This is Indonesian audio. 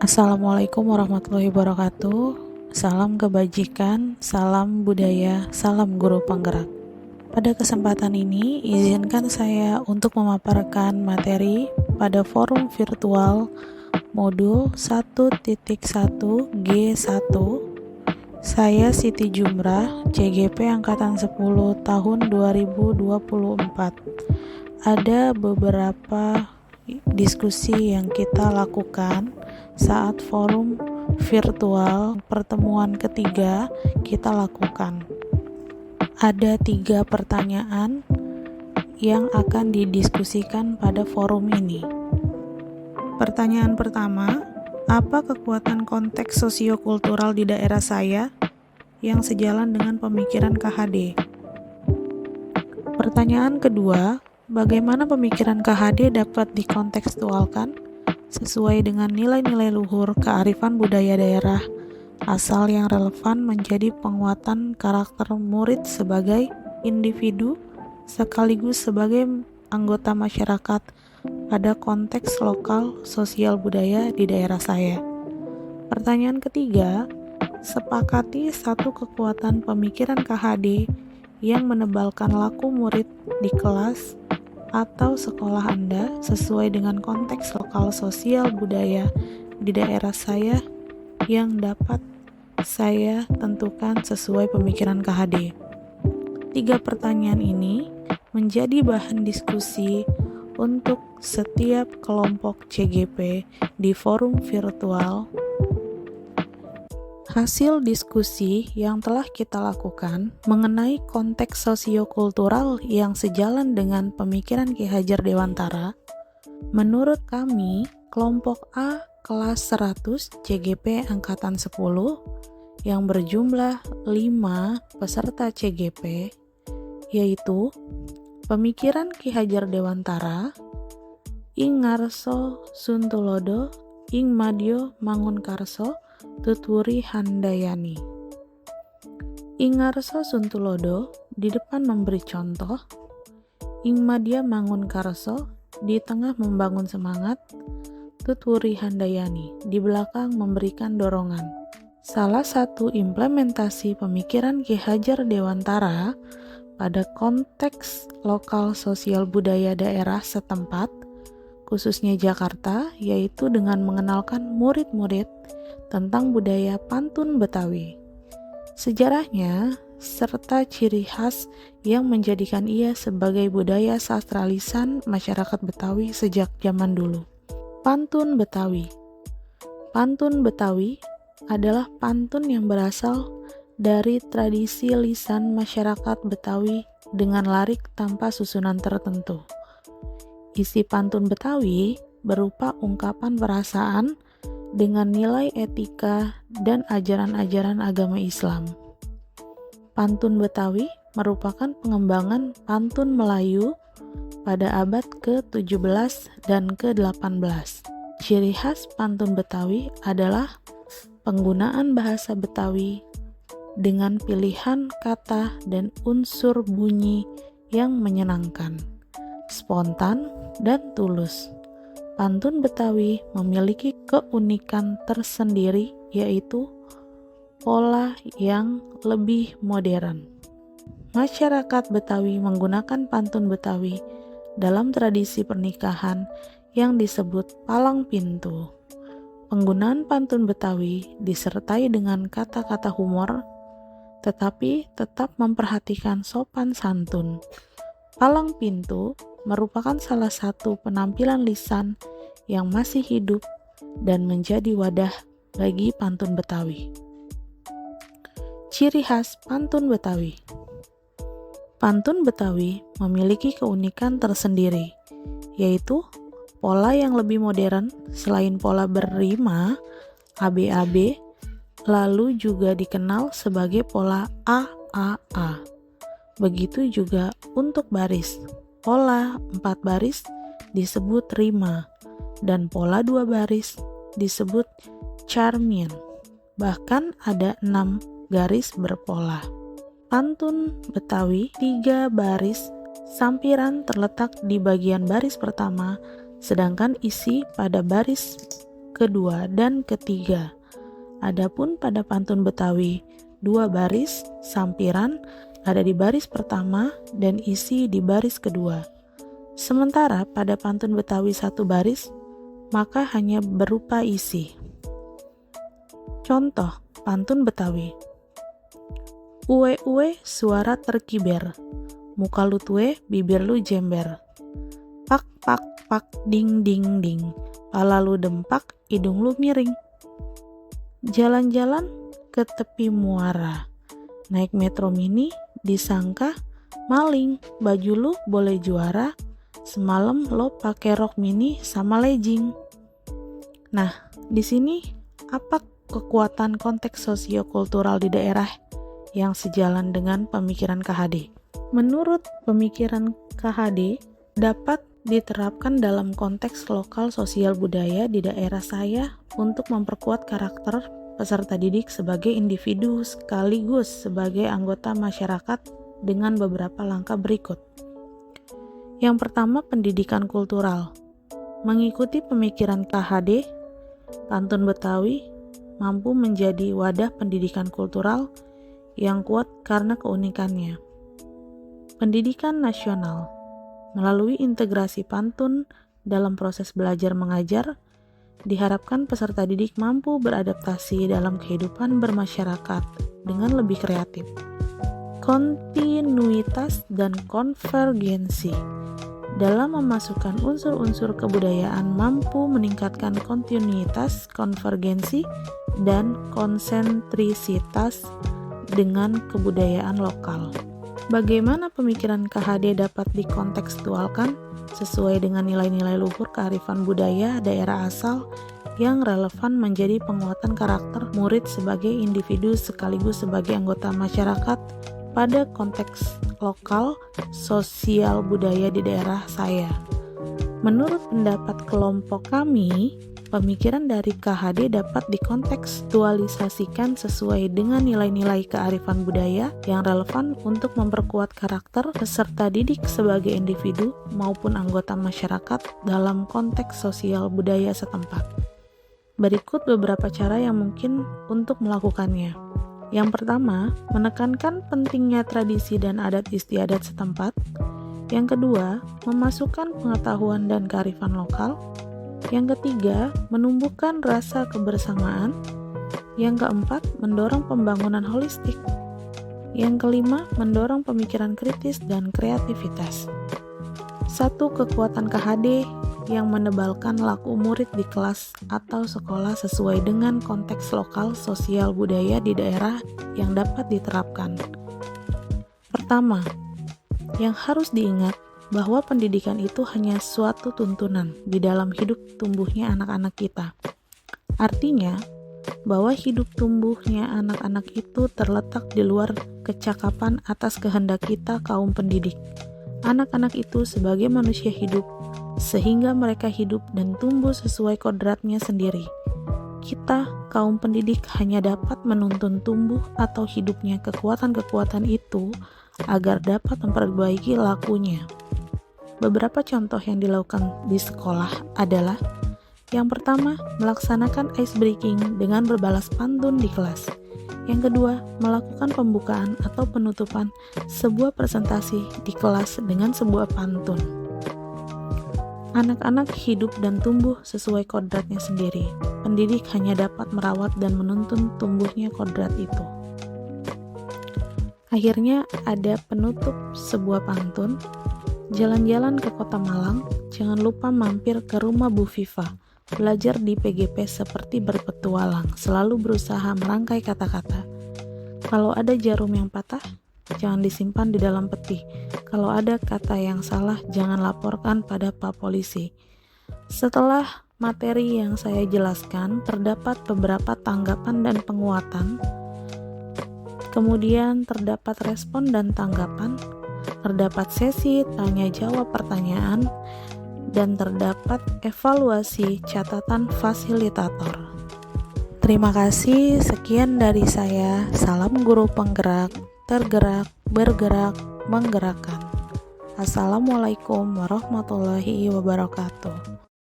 Assalamualaikum warahmatullahi wabarakatuh. Salam kebajikan, salam budaya, salam guru penggerak. Pada kesempatan ini, izinkan saya untuk memaparkan materi pada forum virtual modul 1.1 G1. Saya Siti Jumrah, CGP Angkatan 10 tahun 2024. Ada beberapa diskusi yang kita lakukan saat forum virtual pertemuan ketiga kita lakukan. Ada 3 pertanyaan yang akan didiskusikan pada forum ini. Pertanyaan pertama, apa kekuatan konteks sosiokultural di daerah saya yang sejalan dengan pemikiran KHD? Pertanyaan kedua, bagaimana pemikiran KHD dapat dikontekstualkan sesuai dengan nilai-nilai luhur kearifan budaya daerah asal yang relevan menjadi penguatan karakter murid sebagai individu sekaligus sebagai anggota masyarakat pada konteks lokal sosial budaya di daerah saya. Pertanyaan ketiga, sepakati satu kekuatan pemikiran KHD yang menebalkan laku murid di kelas atau sekolah Anda sesuai dengan konteks lokal sosial budaya di daerah saya yang dapat saya tentukan sesuai pemikiran KHD. 3 pertanyaan ini menjadi bahan diskusi untuk setiap kelompok CGP di forum virtual. Hasil diskusi yang telah kita lakukan mengenai konteks sosiokultural yang sejalan dengan pemikiran Ki Hajar Dewantara, menurut kami, kelompok A kelas 100 CGP Angkatan 10 yang berjumlah 5 peserta CGP, yaitu pemikiran Ki Hajar Dewantara, Ing Ngarso Suntulodo, Ing Madyo Mangunkarso, Tutwuri Handayani. Ing Ngarso Suntulodo di depan memberi contoh, Ing Madya Mangunkarso di tengah membangun semangat, Tutwuri Handayani di belakang memberikan dorongan. Salah satu implementasi pemikiran Ki Hajar Dewantara pada konteks lokal sosial budaya daerah setempat, khususnya Jakarta, yaitu dengan mengenalkan murid-murid tentang budaya pantun Betawi, sejarahnya, serta ciri khas yang menjadikan ia sebagai budaya sastra lisan masyarakat Betawi sejak zaman dulu. Pantun Betawi. Pantun Betawi adalah pantun yang berasal dari tradisi lisan masyarakat Betawi dengan larik tanpa susunan tertentu. Isi pantun Betawi berupa ungkapan perasaan dengan nilai etika dan ajaran-ajaran agama Islam. Pantun Betawi merupakan pengembangan pantun Melayu pada abad ke-17 dan ke-18. Ciri khas pantun Betawi adalah penggunaan bahasa Betawi dengan pilihan kata dan unsur bunyi yang menyenangkan, spontan, dan tulus. Pantun Betawi memiliki keunikan tersendiri, yaitu pola yang lebih modern. Masyarakat Betawi menggunakan pantun Betawi dalam tradisi pernikahan yang disebut palang pintu. Penggunaan pantun Betawi disertai dengan kata-kata humor, tetapi tetap memperhatikan sopan santun. Palang pintu merupakan salah satu penampilan lisan yang masih hidup dan menjadi wadah bagi pantun Betawi. Ciri khas pantun Betawi. Pantun Betawi memiliki keunikan tersendiri, yaitu pola yang lebih modern selain pola berrima, ABAB, lalu juga dikenal sebagai pola AAA. Begitu juga untuk baris. Pola 4 baris disebut rima, dan pola 2 baris disebut charmian. Bahkan ada 6 garis berpola. Pantun Betawi 3 baris sampiran terletak di bagian baris pertama, sedangkan isi pada baris kedua, dan ketiga. Adapun pada pantun Betawi, 2 baris sampiran ada di baris pertama dan isi di baris kedua. Sementara pada pantun Betawi 1 baris, maka hanya berupa isi. Contoh pantun Betawi. Uwe-uwe suara terkiber, muka lu tue, bibir lu jember. Pak pak pak ding ding ding, pala lu dempak, hidung lu miring. Jalan-jalan ke tepi muara, naik metro mini disangka maling, baju lu boleh juara, semalam lo pakai rok mini sama legging. Nah, di sini apa kekuatan konteks sosiokultural di daerah yang sejalan dengan pemikiran KHD? Menurut pemikiran KHD, dapat diterapkan dalam konteks lokal sosial budaya di daerah saya untuk memperkuat karakter peserta didik sebagai individu sekaligus sebagai anggota masyarakat dengan beberapa langkah berikut. Yang pertama, pendidikan kultural. Mengikuti pemikiran KHD, pantun Betawi mampu menjadi wadah pendidikan kultural yang kuat karena keunikannya. Pendidikan nasional. Melalui integrasi pantun dalam proses belajar mengajar, diharapkan peserta didik mampu beradaptasi dalam kehidupan bermasyarakat dengan lebih kreatif. Kontinuitas dan konvergensi. Dalam memasukkan unsur-unsur kebudayaan mampu meningkatkan kontinuitas, konvergensi, dan konsentrisitas dengan kebudayaan lokal. Bagaimana pemikiran KHD dapat dikontekstualkan sesuai dengan nilai-nilai luhur kearifan budaya daerah asal yang relevan menjadi penguatan karakter murid sebagai individu sekaligus sebagai anggota masyarakat pada konteks lokal sosial budaya di daerah saya. Menurut pendapat kelompok kami, pemikiran dari KHD dapat dikontekstualisasikan sesuai dengan nilai-nilai kearifan budaya yang relevan untuk memperkuat karakter peserta didik sebagai individu maupun anggota masyarakat dalam konteks sosial budaya setempat. Berikut beberapa cara yang mungkin untuk melakukannya. Yang pertama, menekankan pentingnya tradisi dan adat istiadat setempat. Yang kedua, memasukkan pengetahuan dan kearifan lokal. Yang ketiga, menumbuhkan rasa kebersamaan. Yang keempat, mendorong pembangunan holistik. Yang kelima, mendorong pemikiran kritis dan kreativitas. 1. Kekuatan KHD yang menebalkan laku murid di kelas atau sekolah sesuai dengan konteks lokal sosial budaya di daerah yang dapat diterapkan. Pertama, yang harus diingat bahwa pendidikan itu hanya suatu tuntunan di dalam hidup tumbuhnya anak-anak kita. Artinya, bahwa hidup tumbuhnya anak-anak itu terletak di luar kecakapan atas kehendak kita kaum pendidik. Anak-anak itu sebagai manusia hidup, sehingga mereka hidup dan tumbuh sesuai kodratnya sendiri. Kita, kaum pendidik, hanya dapat menuntun tumbuh atau hidupnya kekuatan-kekuatan itu agar dapat memperbaiki lakunya. Beberapa contoh yang dilakukan di sekolah adalah: yang pertama, melaksanakan ice breaking dengan berbalas pantun di kelas. Yang kedua, melakukan pembukaan atau penutupan sebuah presentasi di kelas dengan sebuah pantun. Anak-anak hidup dan tumbuh sesuai kodratnya sendiri. Pendidik hanya dapat merawat dan menuntun tumbuhnya kodrat itu. Akhirnya ada penutup sebuah pantun. Jalan-jalan ke Kota Malang, jangan lupa mampir ke rumah Bu Viva. Belajar di PGP seperti berpetualang, selalu berusaha merangkai kata-kata. Kalau ada jarum yang patah, jangan disimpan di dalam peti. Kalau ada kata yang salah, jangan laporkan pada Pak Polisi. Setelah materi yang saya jelaskan, terdapat beberapa tanggapan dan penguatan. Kemudian terdapat respon dan tanggapan, terdapat sesi tanya jawab pertanyaan, dan terdapat evaluasi catatan fasilitator. Terima kasih, sekian dari saya. Salam guru penggerak, tergerak, bergerak, menggerakkan. Assalamualaikum warahmatullahi wabarakatuh.